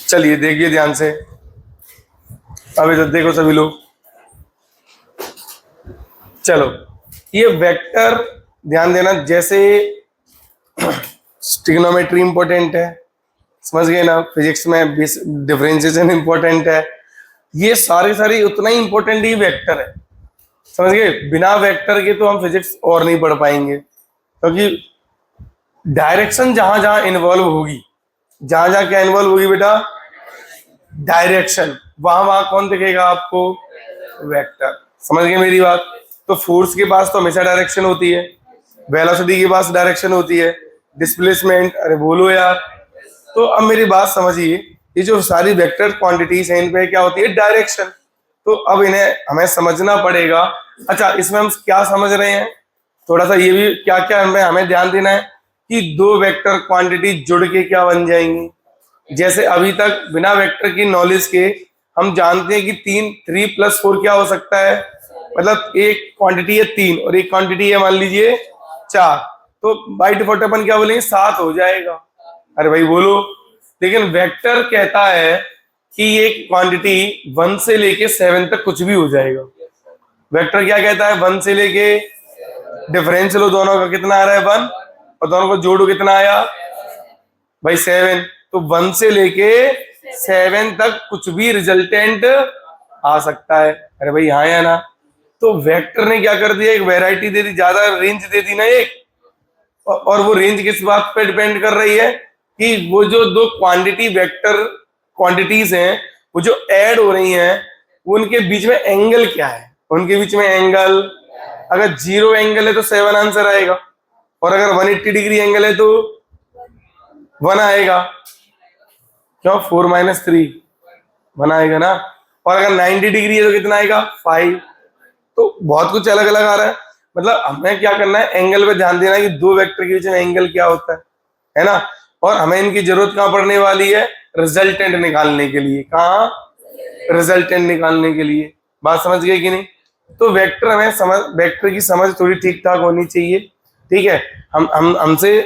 चलिए देखिए ध्यान से, अभी तो देखो सभी लोग। चलो ये वेक्टर ध्यान देना, जैसे ट्रिग्नोमेट्री इंपॉर्टेंट है, समझ गए ना, फिजिक्स में डिफरेंशिएशन इंपॉर्टेंट है, ये सारी उतना ही इंपॉर्टेंट ही वेक्टर है, समझ गए। बिना वेक्टर के तो हम फिजिक्स और नहीं पढ़ पाएंगे, क्योंकि डायरेक्शन जहां जहां इन्वॉल्व होगी, जहां जहां क्या इन्वॉल्व होगी बेटा, डायरेक्शन, वहां वहां कौन दिखेगा आपको, वेक्टर। समझ गए मेरी बात। तो फोर्स के पास तो हमेशा डायरेक्शन होती है, वेलोसिटी के पास डायरेक्शन होती है, डिस्प्लेसमेंट, अरे बोलो यार। तो अब मेरी बात समझिए, ये जो सारी वेक्टर क्वांटिटीज हैं, इन पे क्या होती है, डायरेक्शन। तो अब इन्हें हमें समझना पड़ेगा। अच्छा, इसमें हम क्या समझ रहे हैं, थोड़ा सा ये भी क्या क्या हमें ध्यान देना है कि दो वेक्टर क्वांटिटी जुड़ के क्या बन जाएंगी। जैसे अभी तक बिना वेक्टर की नॉलेज के हम जानते हैं कि 3 + 4 क्या हो सकता है, मतलब एक क्वांटिटी है 3 और एक क्वांटिटी है मान लीजिए 4, तो बाय डिफॉल्ट अपन क्या बोलेंगे, 7 हो जाएगा। अरे भाई बोलो। लेकिन वेक्टर कहता है कि ये क्वांटिटी 1 से लेके 7 तक कुछ भी हो जाएगा। वेक्टर क्या कहता है, 1 से लेके, डिफरेंस लो दोनों का, कितना आ रहा है 1, और दोनों को जोड़ो कितना आया भाई 7। तो 1 से लेके 7 तक कुछ भी रिजल्टेंट आ सकता है। अरे भाई हाँ या ना। तो वेक्टर ने क्या कर दिया, एक वैरायटी दे दी, ज्यादा रेंज दे दी ना एक, और वो रेंज किस बात पे डिपेंड कर रही है कि वो जो दो क्वांटिटी वेक्टर क्वांटिटीज हैं, वो जो ऐड हो रही हैं, उनके बीच में एंगल क्या है, उनके बीच में एंगल, अगर 0 एंगल है तो 7 आंसर आएगा, और अगर 180 डिग्री एंगल है तो 1 आएगा। क्यों, 4 - 3 1 आएगा ना। और अगर 90 डिग्री है तो कितना आएगा, 5। तो बहुत कुछ अलग अलग आ रहा है। मतलब हमें क्या करना है, एंगल पे ध्यान देना है कि दो वेक्टर के बीच में एंगल क्या होता है ना। और हमें इनकी जरूरत कहां पड़ने वाली है, रिजल्टेंट निकालने के लिए। कहां, रिजल्टेंट निकालने के लिए। बात समझ गए कि नहीं। तो वेक्टर हमें समझ, वेक्टर की समझ थोड़ी ठीक ठाक होनी चाहिए, ठीक है। हमसे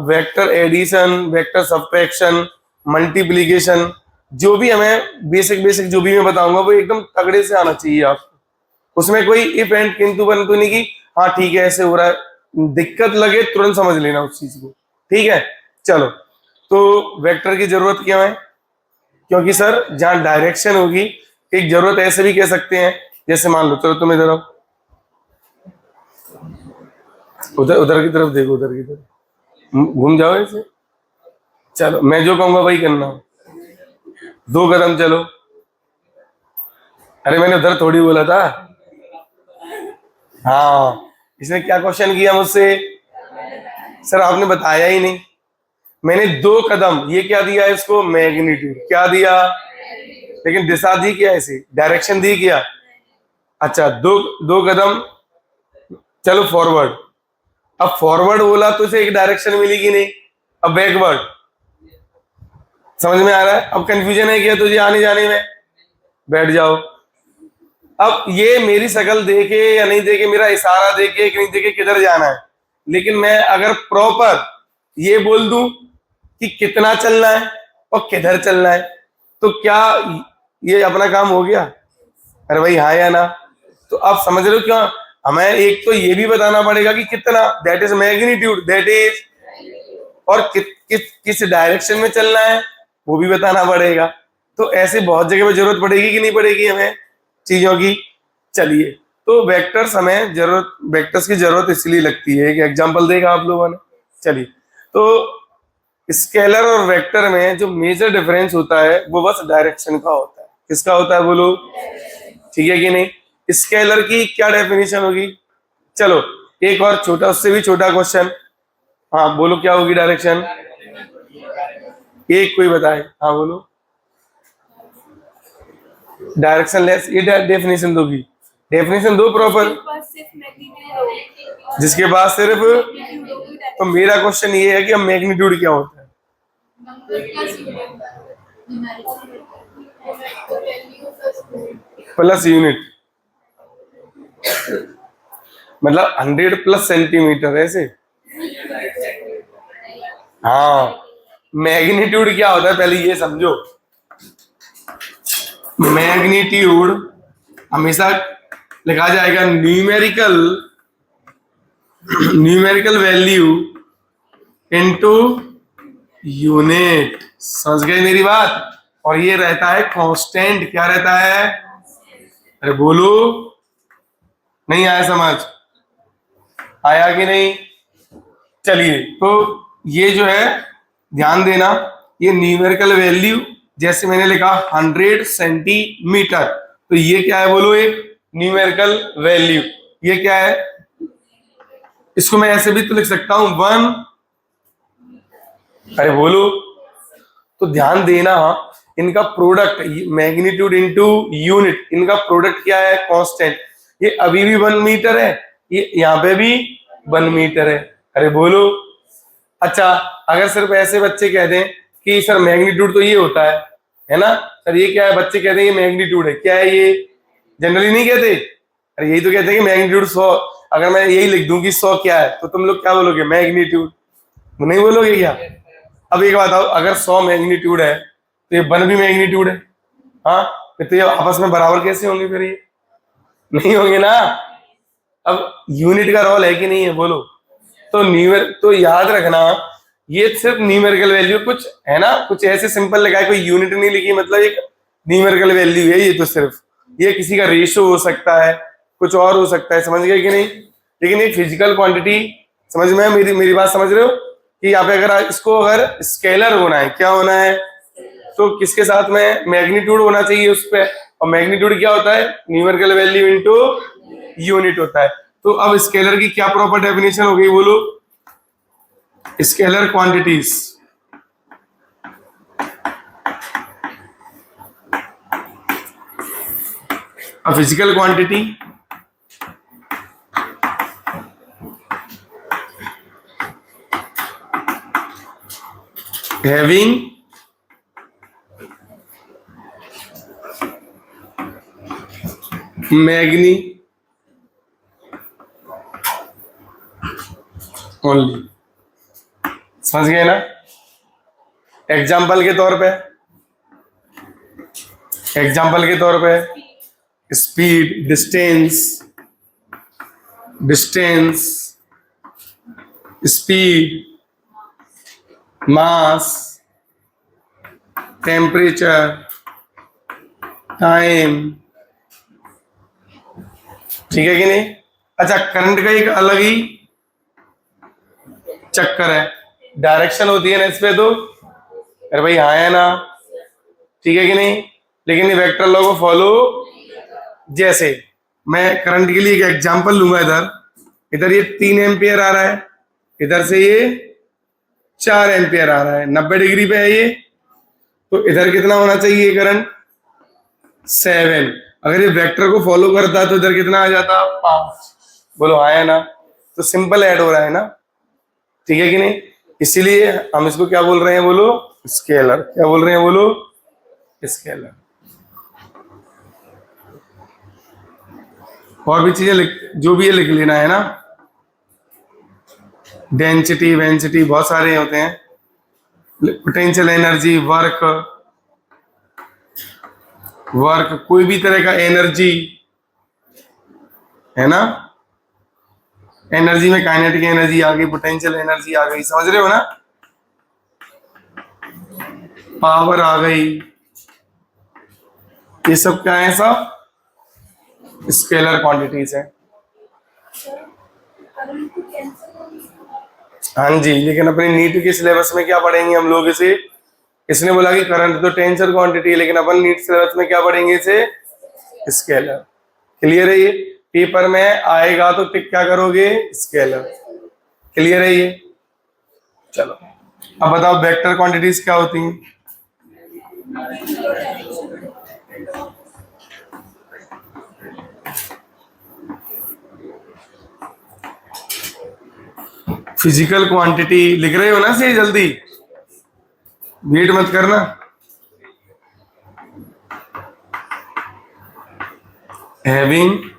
vector addition, vector subtraction, multiplication, जो भी हमें बेसिक जो भी मैं बताऊंगा वो एकदम तगड़े से आना चाहिए आपको। उसमें कोई इफ एंड किंतु परंतु नहीं कि हाँ ठीक है ऐसे हो रहा है, दिक्कत लगे तुरंत समझ लेना उस चीज को, ठीक है। चलो, तो वेक्टर की जरूरत क्यों है, क्योंकि सर जहां डायरेक्शन होगी, एक जरूरत ऐसे भी कह सकते हैं, जैसे मान लो, चलो तुम इधर आओ, उधर उधर की तरफ देखो, उधर की तरफ घूम जाओ ऐसे। चलो मैं जो कहूंगा वही करना, 2 कदम चलो। अरे मैंने उधर थोड़ी बोला था। हाँ, इसने क्या क्वेश्चन किया मुझसे, सर आपने बताया ही नहीं। मैंने 2 कदम, ये क्या दिया है इसको, मैग्नीट्यूड क्या दिया, लेकिन दिशा दी क्या, ऐसी डायरेक्शन दी क्या। अच्छा, दो कदम चलो फॉरवर्ड। अब फॉरवर्ड बोला तो इसे एक डायरेक्शन मिली कि नहीं। अब बैकवर्ड, समझ में आ रहा है। अब कंफ्यूजन है क्या तुझे आने जाने में, बैठ जाओ। अब ये मेरी शक्ल देखे या नहीं देखे, मेरा इशारा देखे कि नहीं देखे, किधर जाना है, लेकिन मैं अगर प्रॉपर ये बोल दूं कि कितना चलना है और किधर चलना है, तो क्या ये अपना काम हो गया। अरे भाई हाँ या ना। तो आप समझ रहे हो क्यों, हमें एक तो ये भी बताना पड़ेगा कि कितना, that is magnitude, that is, और किस डायरेक्शन में चलना है वो भी बताना पड़ेगा। तो ऐसे बहुत जगह पे जरूरत पड़ेगी कि नहीं पड़ेगी हमें चीजों की। चलिए, तो वेक्टर्स हमें जरूरत, वेक्टर्स की जरूरत इसलिए लगती है, एक एग्जांपल देगा आप लोगों ने। चलिए, तो स्केलर और वेक्टर में जो मेजर डिफरेंस होता है वो बस डायरेक्शन का होता है। किसका होता है बोलो, ठीक है कि नहीं। स्केलर की क्या डेफिनेशन होगी, चलो एक और छोटा, उससे भी छोटा क्वेश्चन, हाँ बोलो क्या होगी डायरेक्शन, एक कोई बताए, हाँ बोलो। डायरेक्शन लेस, ये डेफिनेशन दोगी, डेफिनेशन दो प्रॉपर, जिसके बाद सिर्फ। तो मेरा क्वेश्चन ये है कि अब मैग्नीट्यूड क्या होता है, प्लस यूनिट, मतलब 100 + सेंटीमीटर ऐसे। हाँ, मैग्नीट्यूड क्या होता है पहले ये समझो। मैग्नीट्यूड हमेशा लिखा जाएगा न्यूमेरिकल वैल्यू इनटू यूनिट। समझ गए मेरी बात? और ये रहता है कांस्टेंट। क्या रहता है? अरे बोलो, नहीं आया समझ? आया कि नहीं? चलिए, तो ये जो है ध्यान देना, ये न्यूमेरिकल वैल्यू जैसे मैंने लिखा 100 सेंटीमीटर, तो ये क्या है बोलो? एक न्यूमेरिकल वैल्यू। ये क्या है? इसको मैं ऐसे भी तो लिख सकता हूं 1। अरे बोलो, तो ध्यान देना, इनका प्रोडक्ट मैग्नीट्यूड इनटू यूनिट, इनका प्रोडक्ट क्या है? कांस्टेंट। ये अभी भी 1 मीटर है, ये यहाँ पे भी 1 मीटर है। अरे बोलो। अच्छा, अगर सिर्फ ऐसे बच्चे कह दें कि सर मैग्नीट्यूड तो ये होता है ना सर, ये क्या है? बच्चे कहते हैं ये मैग्नीट्यूड है, क्या है ये? जनरली नहीं कहते। अरे यही तो कहते हैं कि मैग्नीट्यूड 100। अगर मैं यही लिख दूं कि 100 क्या है, तो तुम लोग क्या बोलोगे? मैग्नीट्यूड। नहीं बोलोगे क्या? अब एक बात आओ, अगर 100 मैग्नीट्यूड है तो ये 1 भी मैग्नीट्यूड है। हाँ, तो ये आपस में बराबर कैसे होंगे फिर? ये नहीं होंगे ना। अब यूनिट का रोल है कि नहीं है बोलो? तो याद रखना, ये सिर्फ न्यूमेरिकल वैल्यू कुछ है ना, कुछ ऐसे सिंपल लिखा है, कोई यूनिट नहीं लिखी, मतलब एक न्यूमेरिकल वैल्यू है ये। तो सिर्फ ये किसी का रेशियो हो सकता है, कुछ और हो सकता है। समझ गए कि नहीं? लेकिन ये फिजिकल क्वांटिटी, समझ में मेरी बात समझ रहे हो? कि यहाँ पे अगर इसको अगर स्केलर होना है, क्या होना है? तो किसके साथ में? मैग्नीट्यूड होना चाहिए उस पर। और मैग्नीट्यूड क्या होता है? न्यूमेरिकल वैल्यू इनटू यूनिट होता है। तो अब स्केलर की क्या प्रॉपर डेफिनेशन हो गई बोलो? Scalar quantities, a physical quantity having magnitude only. समझ गए ना? एग्जाम्पल के तौर पे speed, distance, speed, mass, temperature, time. ठीक है कि नहीं? अच्छा, करंट का एक अलग ही चक्कर है, डायरेक्शन होती है ना इस पे। तो अरे भाई हाँ है ना? ठीक है कि नहीं? लेकिन ये वेक्टर लॉ को फॉलो, जैसे मैं करंट के लिए एक एग्जांपल लूंगा। इधर ये 3 एम्पियर आ रहा है, इधर से ये 4 एम्पियर आ रहा है, 90 डिग्री पे है ये। तो इधर कितना होना चाहिए करंट? 7। अगर ये वेक्टर को फॉलो करता तो इधर कितना आ जाता? 5। बोलो हाँ है ना? तो सिंपल ऐड हो रहा है ना? ठीक है कि नहीं? इसीलिए हम इसको क्या बोल रहे हैं बोलो? स्केलर। क्या बोल रहे हैं बोलो? स्केलर। और भी चीजें जो भी ये लिख लेना है ना, डेंसिटी, वेंसिटी, बहुत सारे होते हैं। पोटेंशियल एनर्जी, वर्क, कोई भी तरह का एनर्जी है ना। एनर्जी में काइनेटिक एनर्जी आ गई, पोटेंशियल एनर्जी आ गई, समझ रहे हो ना? पावर आ गई, ये सब क्या है? सब स्केलर क्वांटिटीज है। हाँ जी, लेकिन अपने नीट के सिलेबस में क्या पढ़ेंगे हम लोग इसे? इसने बोला कि करंट तो टेंसर क्वांटिटी है, लेकिन अपन नीट सिलेबस में क्या पढ़ेंगे इसे? स्केलर। क्लियर है ये? पेपर में आएगा तो टिक क्या करोगे? स्केलर। क्लियर है ये? चलो, अब बताओ वेक्टर क्वांटिटीज क्या होती हैं? फिजिकल क्वांटिटी लिख रहे हो ना? सही, जल्दी वेट मत करना। Having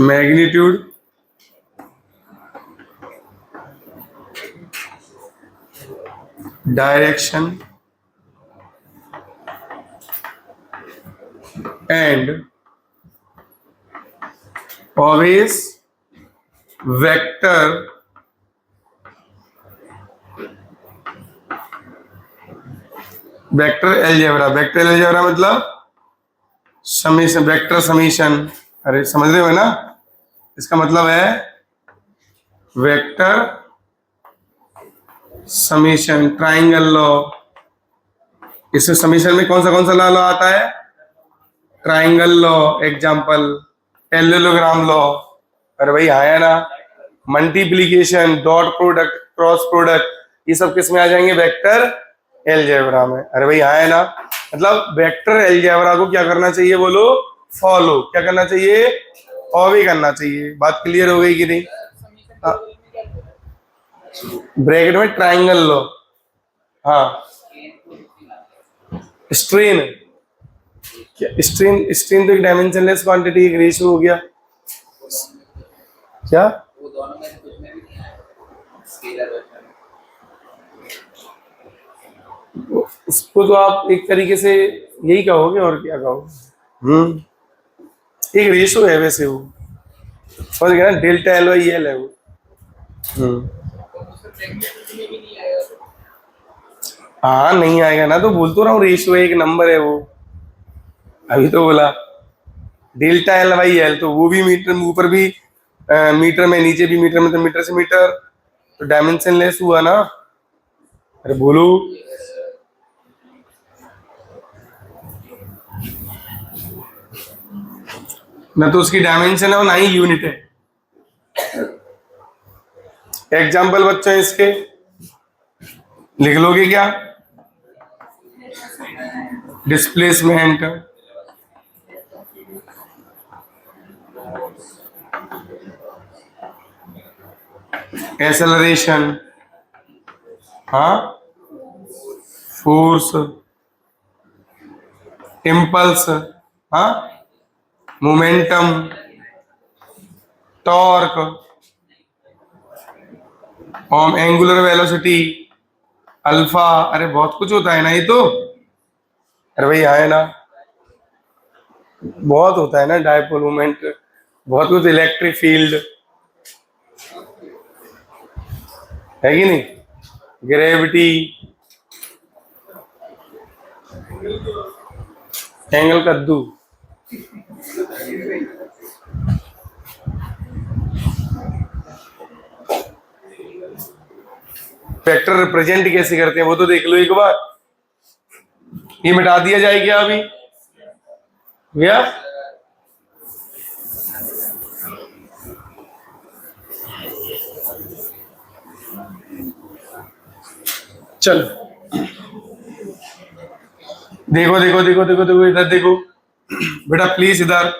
magnitude direction and always vector algebra मतलब समीशन, वेक्टर समीशन। अरे समझ रहे हो ना, इसका मतलब है वेक्टर समीशन, ट्राइंगल लॉ। इसमें समीशन में कौन सा लॉ आता है? Triangle law, example parallelogram law. अरे भाई आया ना। Multiplication, dot product, cross product, ये सब किस में आ जाएंगे? वेक्टर अलजेब्रा में। अरे भाई आया ना। मतलब वेक्टर अलजेब्रा को क्या करना चाहिए बोलो? फॉलो। क्या करना चाहिए? फॉलो करना चाहिए। बात क्लियर हो गई कि नहीं? ब्रैकेट में ट्राइंगल लो। हाँ, स्ट्रेन, स्ट्रेन तो एक डायमेंशनलेस क्वांटिटी, एक रेशियो हो गया। क्या वो दोनों में से कुछ में भी नहीं आया स्केलर वेक्टर? उसको तो आप एक तरीके से यही कहोगे, और क्या कहोगे। एक रेशियो है वैसे वो, समझ गया ना? डेल्टा एल बाई एल है वो। हाँ नहीं आएगा ना, तो बोल तो रहा हूँ रेशियो है, एक नंबर है वो। अभी तो बोला डेल्टा एल बाई एल, तो वो भी मीटर में, ऊपर भी मीटर में, नीचे भी मीटर में, तो मीटर से मीटर, तो डायमेंशन लेस हुआ ना। अरे बोलो। ना तो उसकी डायमेंशन है और ना ही यूनिट है। एग्जाम्पल बच्चों इसके लिख लोगे क्या? डिस्प्लेसमेंट, एक्सेलरेशन, हाँ, फोर्स, इम्पल्स, हाँ, मोमेंटम, टॉर्क, और एंगुलर वेलोसिटी, अल्फा। अरे बहुत कुछ होता है ना ये तो। अरे भाई आए ना, बहुत होता है ना, डायपोल मोमेंट, बहुत कुछ, इलेक्ट्रिक फील्ड है कि नहीं, ग्रेविटी, एंगल कद्दू। वेक्टर रिप्रेजेंट कैसे करते हैं वो तो देख लो एक बार। ये मिटा दिया जाए क्या अभी? भैया चल, देखो देखो देखो देखो देखो, इधर देखो बेटा प्लीज, इधर।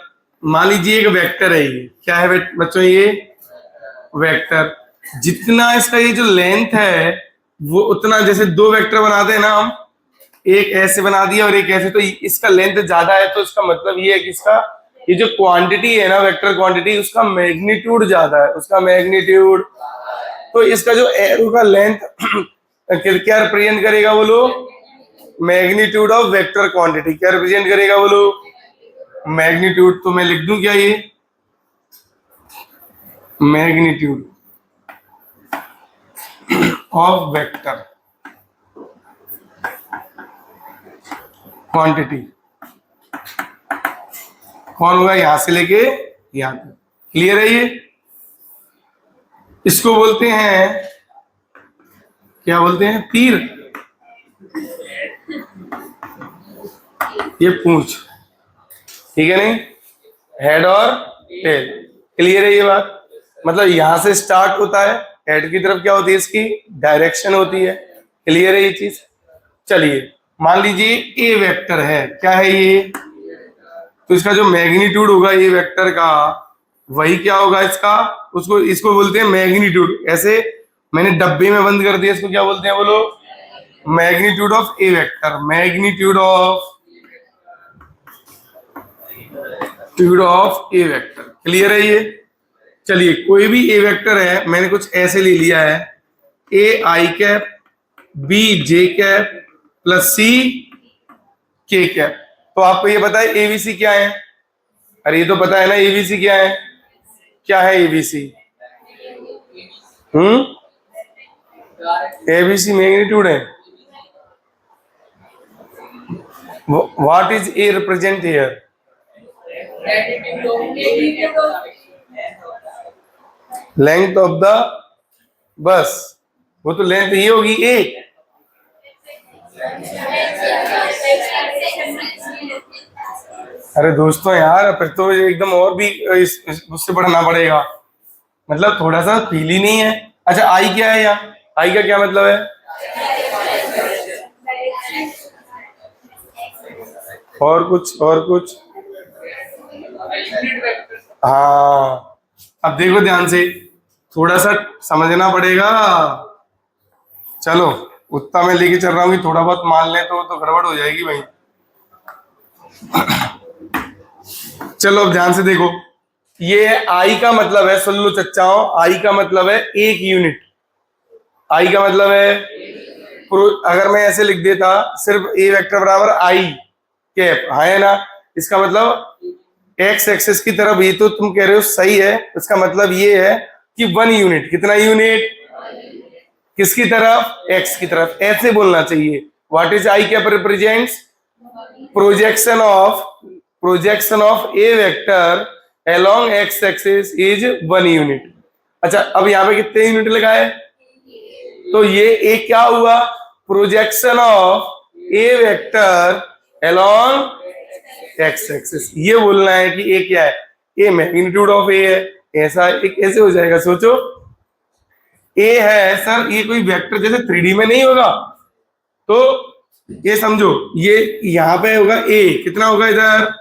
मान लीजिए एक वेक्टर है, ये क्या है बच्चों? ये वेक्टर। जितना इसका ये जो लेंथ है, वो उतना, जैसे दो वेक्टर बनाते हैं ना हम, एक ऐसे बना दिया और एक ऐसे, तो इसका लेंथ ज्यादा है, तो इसका मतलब ये है कि इसका ये जो क्वांटिटी है ना, वेक्टर क्वांटिटी, उसका मैग्नीट्यूड ज्यादा है, उसका मैग्नीट्यूड। तो इसका जो एरो का लेंथ क्या रिप्रेजेंट करेगा बोलो? Magnitude of vector quantity. क्या रिप्रेजेंट करेगा बोलो? मैग्नीट्यूड। तो मैं लिख दूं क्या ये? मैग्नीट्यूड ऑफ वेक्टर क्वांटिटी कौन होगा? यहां से लेके यहां तक। क्लियर है ये? इसको बोलते हैं, क्या बोलते हैं? तीर। ये पूंछ, ठीक है नहीं? हेड और टेल। क्लियर है ये बात? मतलब यहां से स्टार्ट होता है, हेड की तरफ क्या होती है? इसकी डायरेक्शन होती है। क्लियर है ये चीज? चलिए मान लीजिए ए वेक्टर है, क्या है ये? तो इसका जो मैग्नीट्यूड होगा ये वेक्टर का, वही क्या होगा इसका? उसको, इसको बोलते हैं मैग्नीट्यूड। ऐसे मैंने डब्बे में बंद कर दिया, इसको क्या बोलते हैं बोलो? Magnitude of A vector. Magnitude of A vector. Clear है ये? चलिए कोई भी ए वेक्टर है, मैंने कुछ ऐसे ले लिया है, ए आई cap, B J cap, plus c के कैप। तो आपको ये पता है एबीसी क्या है? अरे ये तो पता है ना एबीसी क्या है? क्या है एबीसी? एबीसी मैग्नीट्यूड है. What is A represent here? Length of the bus. वो तो लेंथ ये होगी ए. अरे दोस्तों यार फिर तो एकदम और भी उससे पढ़ना पड़ेगा. मतलब थोड़ा सा फील ही नहीं है. अच्छा आई क्या है यहाँ? आई का क्या मतलब है? और कुछ और कुछ? हाँ अब देखो ध्यान से, थोड़ा सा समझना पड़ेगा. चलो उतना मैं लेके चल रहा हूँ कि थोड़ा बहुत मान ले तो गड़बड़ हो जाएगी भाई. चलो अब ध्यान से देखो, ये आई का मतलब है, सुन लो चच्चाओं, आई का मतलब है एक यूनिट. आई का मतलब है, अगर मैं ऐसे लिख देता सिर्फ ए वेक्टर बराबर आई कैप, है ना, इसका मतलब एक्स एक्सिस की तरफ, ये तो तुम कह रहे हो सही है, इसका मतलब ये है कि 1 यूनिट. कितना यूनिट? किसकी तरफ? एक्स की तरफ. ऐसे बोलना चाहिए. What is I cap represents? Projection of A vector along x axis is 1 unit. अच्छा अब यहाँ पे कितने यूनिट लगाए? तो ये ए क्या हुआ? Projection of A vector along x axis. ये बोलना है कि ए क्या है? ए मैग्नीट्यूड ऑफ ए है. ऐसा एक ऐसे हो जाएगा. सोचो ए है सर, ये कोई वेक्टर जैसे 3D में नहीं होगा. तो ये समझो, ये यहाँ पे होगा ए, कितना होगा इधर,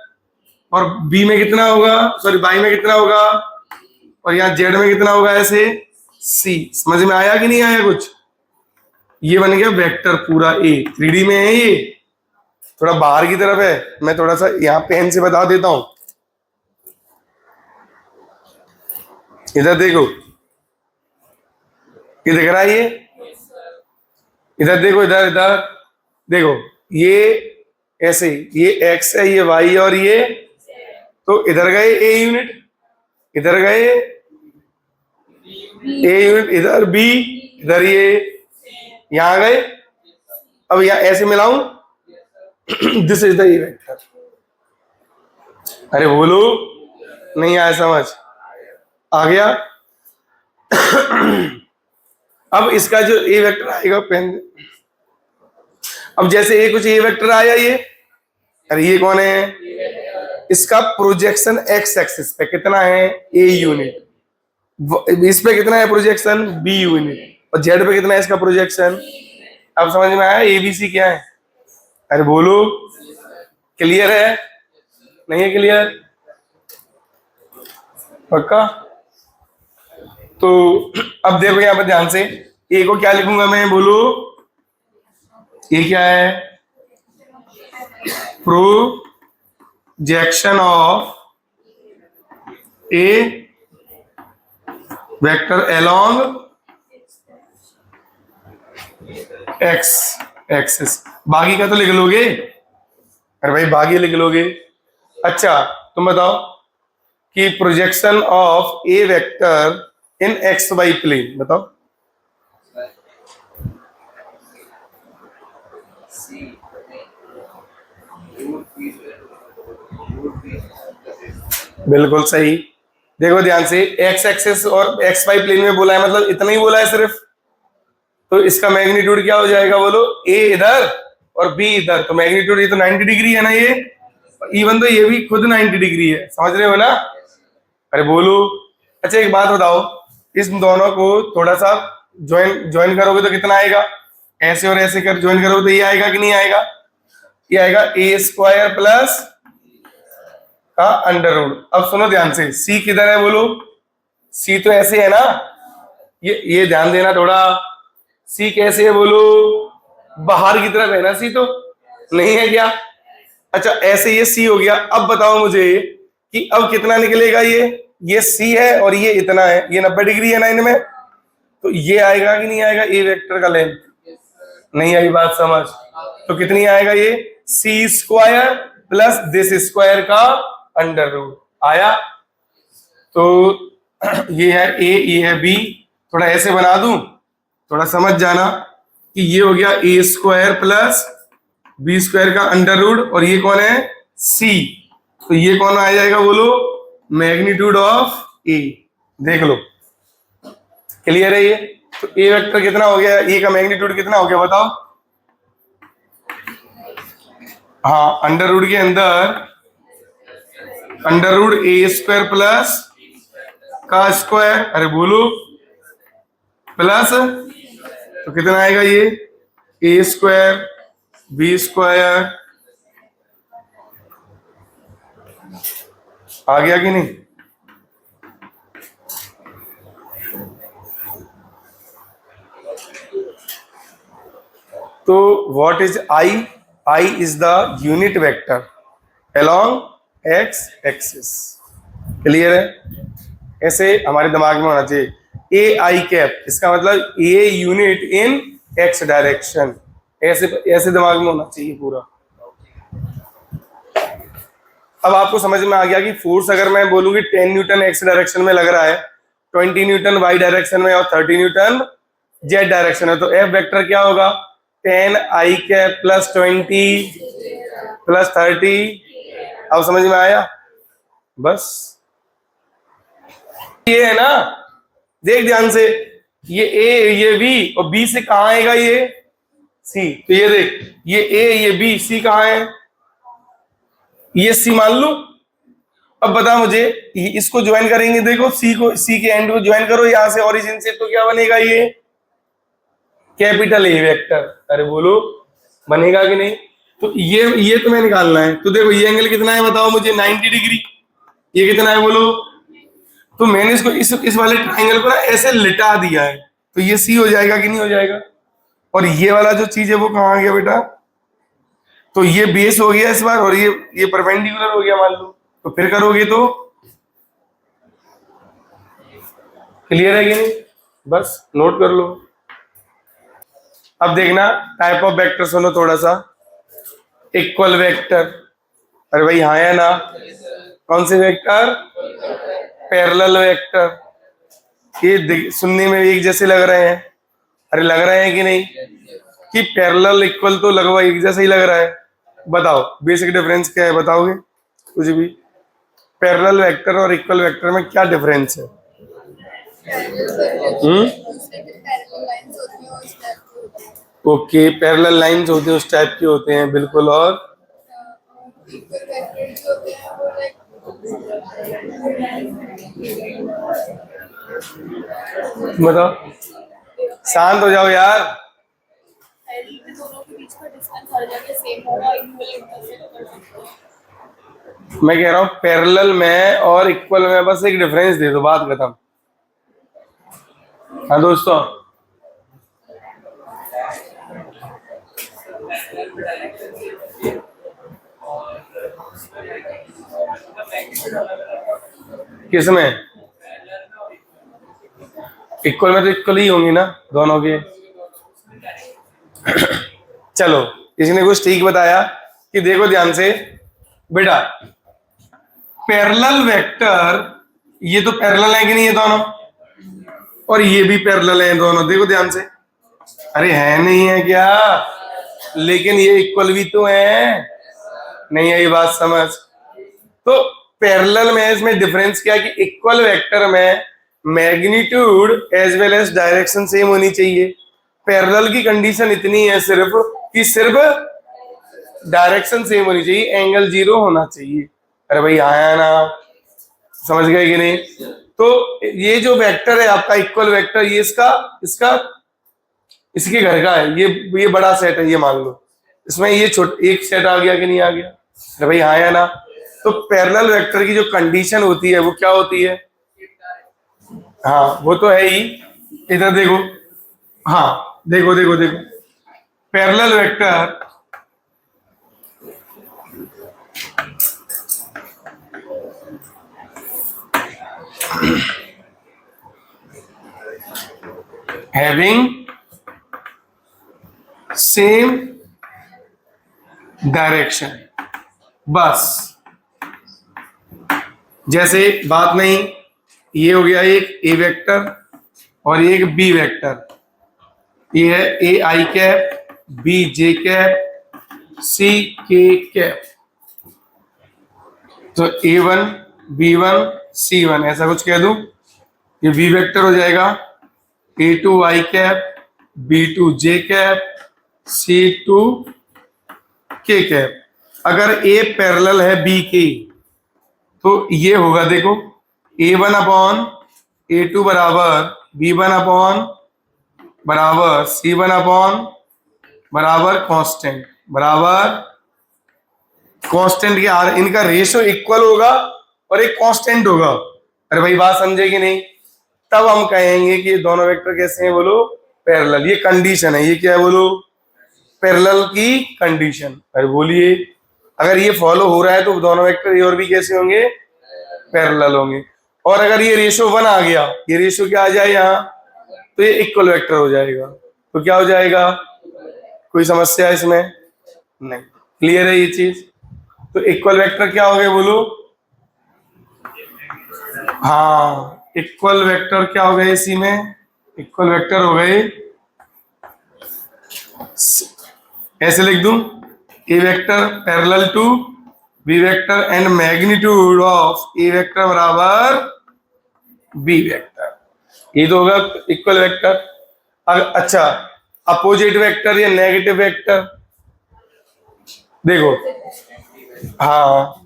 और बी में कितना होगा, सॉरी बाई में कितना होगा, और यहाँ जेड में कितना होगा, ऐसे सी. समझ में आया कि नहीं आया कुछ? ये बन गया वेक्टर पूरा ए. 3D में है ये, थोड़ा बाहर की तरफ है. मैं थोड़ा सा यहाँ पेन से बता देता हूं. इधर देखो, ये दिख रहा है ये? इधर देखो, इधर इधर देखो, ये ऐसे, ये एक्स है, ये वाई, और ये तो इधर गए ए यूनिट, इधर गए ए यूनिट, इधर बी, इधर ये यहां गए. अब यहां ऐसे मिलाऊं, this is the a vector. अरे बोलो, नहीं आया समझ? आ गया? अब इसका जो ए वेक्टर आएगा, पेन, अब जैसे ये कुछ ए वेक्टर आया ये, अरे ये कौन है? इसका प्रोजेक्शन एक्स एक्सिस पे कितना है? A unit. इस पे कितना है प्रोजेक्शन? B unit. और जेड पे कितना है इसका प्रोजेक्शन? अब समझ में आया एबीसी क्या है? अरे बोलो, क्लियर है? नहीं है क्लियर? पक्का? तो अब देखो यहां पर ध्यान से, ए को क्या लिखूंगा मैं? बोलो, ये क्या है? Projection of A vector along x axis. बाकी का तो लिख लोगे? अरे भाई बाकी लिख लोगे. अच्छा तुम बताओ कि projection of A vector in X Y plane बताओ. बिल्कुल सही. देखो ध्यान से, एक्स एक्सिस और एक्स वाई प्लेन में बोला है, मतलब इतना ही बोला है सिर्फ. तो इसका मैग्नीट्यूड क्या हो जाएगा? बोलो, ए इधर और बी इधर. तो मैग्नीट्यूड ये तो 90 डिग्री है ना ये, इवन तो ये भी खुद 90 डिग्री है. समझ रहे हो ना? अरे बोलो. अच्छा एक बात बताओ, इस दोनों को थोड़ा सा ज्वाइन करोगे तो कितना आएगा? ऐसे और ऐसे कर ज्वाइन करोगे तो ये आएगा कि नहीं आएगा? ये आएगा ए स्क्वायर प्लस का अंडर रूट. अब सुनो ध्यान से, सी किधर है? बोलो, सी तो ऐसे है ना, ये ध्यान देना थोड़ा. सी कैसे है? बोलो, बाहर की तरफ है ना सी, तो नहीं है क्या? अच्छा ऐसे ये सी हो गया. अब बताओ मुझे कि अब कितना निकलेगा? ये सी है और ये इतना है, ये 90 डिग्री है ना इनमें, तो ये आएगा कि नहीं आएगा? ए वेक्टर का लेंथ. नहीं आई बात समझ? तो कितनी आएगा ये? सी स्क्वायर प्लस दिस स्क्वायर का अंडर रूट आया। तो ये है ए, ये है बी। थोड़ा ऐसे बना दूं, थोड़ा समझ जाना कि ये हो गया ए स्क्वायर प्लस बी स्क्वायर का अंडर रूट, और ये कौन है सी। तो ये कौन आ जाएगा बोलो, मैग्नीट्यूड ऑफ ए। देख लो क्लियर है ये। तो ए वेक्टर कितना हो गया, ए का मैग्नीट्यूड कितना हो गया बताओ। हाँ, अंडर रूट के अंदर अंडर रूट ए स्क्वायर प्लस का स्क्वायर, अरे बोलो प्लस, तो कितना आएगा ये ए स्क्वायर बी स्क्वायर। आ गया कि नहीं। तो what is I, I is the unit vector along x axis. Clear है। ऐसे हमारे दिमाग में होना चाहिए ए आई कैप, इसका मतलब a unit in x direction. ऐसे ऐसे दिमाग में होना चाहिए पूरा। अब आपको समझ में आ गया कि फोर्स अगर मैं बोलूंगी 10 न्यूटन एक्स डायरेक्शन में लग रहा है, 20 न्यूटन वाई डायरेक्शन में और 30 न्यूटन जेड डायरेक्शन है, तो एफ वेक्टर क्या होगा 10 आई कैप प्लस 20 प्लस 30। अब समझ में आया। बस ये है ना, देख ध्यान से, ये ए ये बी और बी से कहां आएगा ये सी। तो ये देख, ये ए ये बी, सी कहां है ये सी मान लो। अब बता मुझे, इसको ज्वाइन करेंगे, देखो सी को, सी के एंड को ज्वाइन करो यहां से ओरिजिन से, तो क्या बनेगा ये कैपिटल ए वेक्टर। अरे बोलो बनेगा कि नहीं। तो ये तुम्हें निकालना है। तो देखो ये एंगल कितना है बताओ मुझे 90 डिग्री। ये कितना है बोलो। तो मैंने इसको इस वाले ट्राइंगल को ना ऐसे लिटा दिया है, तो ये सी हो जाएगा कि नहीं हो जाएगा। और ये वाला जो चीज है वो कहाँ आ गया बेटा, तो ये बेस हो गया इस बार, और ये परपेंडिकुलर हो गया मान लो। तो फिर करोगे तो क्लियर है कि नहीं, बस नोट कर लो। अब देखना टाइप ऑफ वेक्टर सुनो थोड़ा सा। इक्वल वेक्टर, अरे भाई हाँ है ना, कौन से वेक्टर, पैरेलल वेक्टर। ये सुनने में एक जैसे लग रहे हैं, अरे लग रहे हैं कि नहीं, कि पैरेलल इक्वल तो लगभग एक जैसा ही लग रहा है। बताओ बेसिक डिफरेंस क्या है, बताओगे कुछ भी। पैरेलल वेक्टर और इक्वल वेक्टर में क्या डिफरेंस है। ओके, पैरेलल लाइंस होते हैं उस टाइप के होते हैं बिल्कुल। और बताओ, शांत हो जाओ यार। मैं कह रहा हूं पैरेलल में और इक्वल में बस एक डिफरेंस दे दो, बात खत्म। हाँ दोस्तों, किसमें, इक्वल में तो इक्वल ही होंगी ना दोनों के। चलो, इसने कुछ ठीक बताया कि देखो ध्यान से बेटा, पैरेलल वेक्टर, ये तो पैरेलल है कि नहीं ये दोनों, और ये भी पैरेलल है दोनों, देखो ध्यान से। अरे है नहीं है क्या, लेकिन ये इक्वल भी तो है, नहीं है ये बात समझ। तो पैरेलल में इसमें डिफरेंस क्या है कि इक्वल वेक्टर में magnitude as well as direction same होनी चाहिए। पैरेलल की कंडीशन इतनी है सिर्फ कि सिर्फ डायरेक्शन सेम होनी चाहिए, एंगल 0 होना चाहिए। अरे भाई आया ना, समझ गए कि नहीं। तो ये जो वेक्टर है आपका इक्वल वेक्टर, ये इसका इसके घर का है, ये बड़ा सेट है, ये मान लो इसमें ये एक सेट आ गया कि नहीं आ गया। अरे भाई आया ना। तो पैरेलल वेक्टर की जो कंडीशन होती है वो क्या होती है, हाँ वो तो है ही। इधर देखो, हाँ देखो देखो देखो, parallel vector having same direction, बस जैसे बात नहीं, ये हो गया एक ए वेक्टर और एक बी वेक्टर। ये है ए आई cap, B J cap, C के कैप। तो A1 B1 C1 ऐसा कुछ कह दूं, ये वी वेक्टर हो जाएगा। A2 आई कैप, B2 जे कैप, C2 के कैप। अगर A पैरेलल है B के तो ये होगा, देखो A1 अपॉन A2 बराबर B1 अपॉन बराबर C1 अपॉन बराबर कांस्टेंट बराबर कांस्टेंट के इनका रेशियो इक्वल होगा और एक कांस्टेंट होगा। अरे भाई बात समझे कि नहीं? तब हम कहेंगे कि ये दोनों वेक्टर कैसे हैं, बोलो पैरेलल। ये कंडीशन है, ये क्या है बोलो, पैरेलल की कंडीशन। अरे बोलिए, अगर ये फॉलो हो रहा है तो दोनों वेक्टर ये और भी कैसे होंगे, पैरेलल होंगे। और अगर ये रेशियो 1 आ गया, ये रेशियो क्या आ जाए यहाँ, तो ये इक्वल वेक्टर हो जाएगा। तो क्या हो जाएगा, कोई समस्या है इसमें? नहीं, क्लियर है ये चीज। तो इक्वल वेक्टर क्या हो गए बोलो, हाँ इक्वल वेक्टर क्या हो गए इसी में, इक्वल वेक्टर हो गए, ऐसे लिख दूं, A vector parallel to B vector and magnitude of A vector बराबर बी वेक्टर। ये तो होगा इक्वल वेक्टर। अच्छा, अपोजिट वेक्टर या नेगेटिव वेक्टर, देखो हाँ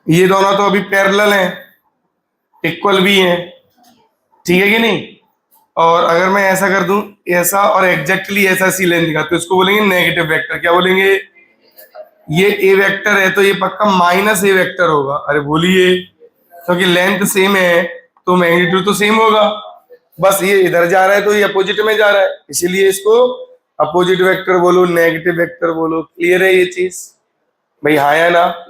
ये दोनों तो अभी पैरेलल हैं, इक्वल भी हैं, ठीक है कि नहीं? और अगर मैं ऐसा कर दूं, ऐसा और एग्जैक्टली ऐसा सी लेंथ का, तो इसको बोलेंगे नेगेटिव वेक्टर। क्या बोलेंगे? ये ए वेक्टर है तो ये पक्का माइनस ए वेक्टर होगा। अरे बोलिए, क्योंकि लेंथ सेम है तो मैग्नीट्यूड तो सेम होगा। बस ये इधर जा रहा है तो ये अपोजिट में जा रहा है, इसीलिए इसको अपोजिट वेक्टर बोलो, नेगेटिव वेक्टर बोलो। क्लियर है ये चीज भाई, हाँ या ना?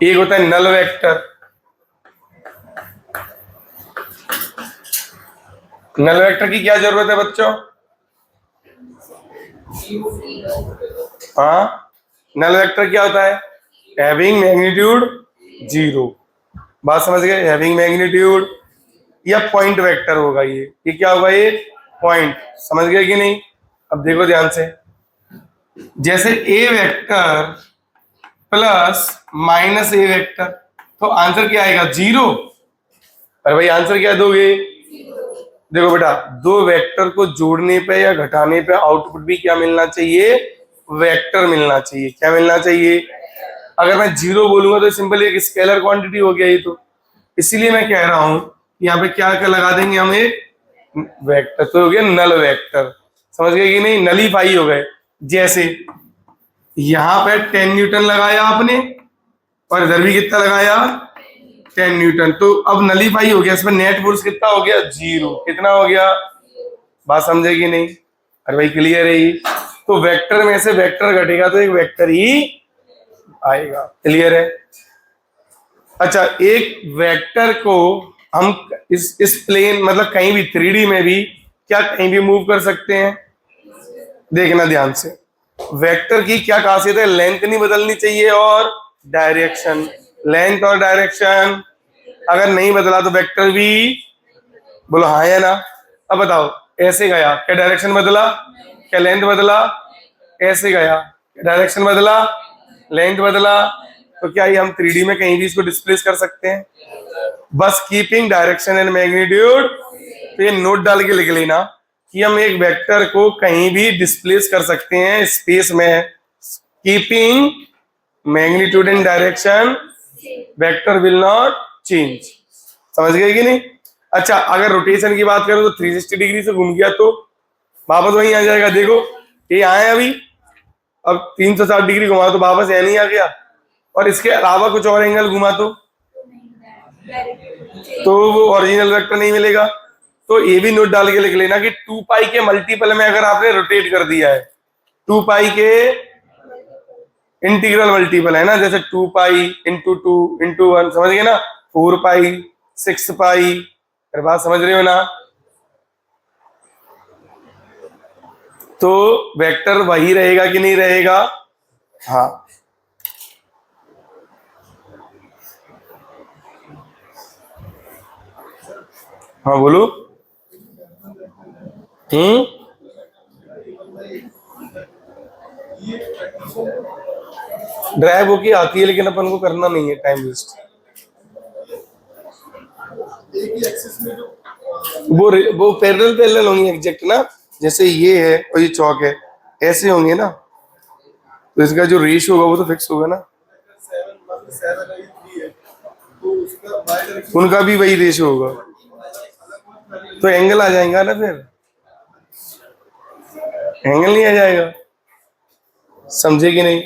एक होता है नल वेक्टर। नल वेक्टर की क्या जरूरत है बच्चों? हाँ, नल वेक्टर क्या होता है? Having magnitude 0। बात समझ गए? हैविंग मैग्नीट्यूड या पॉइंट वेक्टर होगा ये क्या होगा, ये पॉइंट। समझ गए कि नहीं? अब देखो ध्यान से, जैसे ए वेक्टर प्लस माइनस ए वेक्टर, तो आंसर क्या आएगा, 0। अरे भाई आंसर क्या दोगे? देखो बेटा, दो वेक्टर को जोड़ने पे या घटाने पे आउटपुट भी क्या मिलना चाहिए, वेक्टर मिलना चाहिए। क्या मिलना चाहिए? अगर मैं 0 बोलूंगा तो सिंपल एक स्केलर क्वांटिटी हो गया ये तो। इसीलिए मैं कह रहा हूं यहाँ पे क्या क्या लगा देंगे हम, एक वेक्टर, तो हो गया नल वेक्टर। समझ गए कि नहीं? नलीफाई हो गए। जैसे यहां पे 10 न्यूटन लगाया आपने और इधर भी कितना लगाया, 10 न्यूटन, तो अब नलीफाई हो गया, इसमें नेट फोर्स कितना हो गया, 0। कितना हो गया? बात समझे कि नहीं? अरे भाई क्लियर है ये? तो वेक्टर में से वेक्टर घटेगा तो एक वेक्टर ही आएगा। क्लियर है? अच्छा, एक वेक्टर को हम इस प्लेन मतलब कहीं भी 3D में भी क्या कहीं भी मूव कर सकते हैं। देखना ध्यान से, वेक्टर की क्या खासियत है, लेंथ नहीं बदलनी चाहिए और डायरेक्शन। लेंथ और डायरेक्शन अगर नहीं बदला तो वेक्टर भी, बोलो हाँ या ना? अब बताओ, ऐसे गया क्या डायरेक्शन बदला, क्या लेंथ बदला? ऐसे गया, डायरेक्शन बदला, लेंथ बदला। तो क्या ये हम 3D में कहीं भी इसको डिस्प्लेस कर सकते हैं? बस कीपिंग डायरेक्शन एंड मैग्नीट्यूड। तो ये नोट डाल के लिख लेना कि हम एक वेक्टर को कहीं भी डिस्प्लेस कर सकते हैं स्पेस में, keeping magnitude and direction, vector will not change. समझ गए कि नहीं? अच्छा, अगर रोटेशन की बात करें तो 360 डिग्री से घूम गया तो वापस वहीं आ जाएगा। देखो ये आए अभी, अब 360 डिग्री घुमा तो वापस यहाँ नहीं आ गया, और इसके अलावा कुछ और एंगल घुमा तो वो ओरिजिनल वेक्टर नहीं मिलेगा। तो ये भी नोट डाल के लिख लेना कि 2 पाई के मल्टीपल में अगर आपने रोटेट कर दिया है 2 पाई के इंटीग्रल मल्टीपल है ना, जैसे 2 पाई इंटू 2 इंटू 1, समझ गए ना, 4 पाई, 6 पाई। अरे बात समझ रहे हो ना? तो वेक्टर वही रहेगा कि नहीं रहेगा? हाँ, हाँ बोलो। ड्राइव होके आती है, लेकिन अपन को करना नहीं है, टाइम वेस्ट। वो पैरेलल पैरेलल होंगी एग्जैक्ट ना, जैसे ये है और ये चौक है, ऐसे होंगे ना, तो इसका जो रेश होगा वो तो फिक्स होगा ना। उनका भी वही रेशो होगा, तो एंगल आ जाएगा ना, फिर एंगल नहीं आ जाएगा। समझे कि नहीं?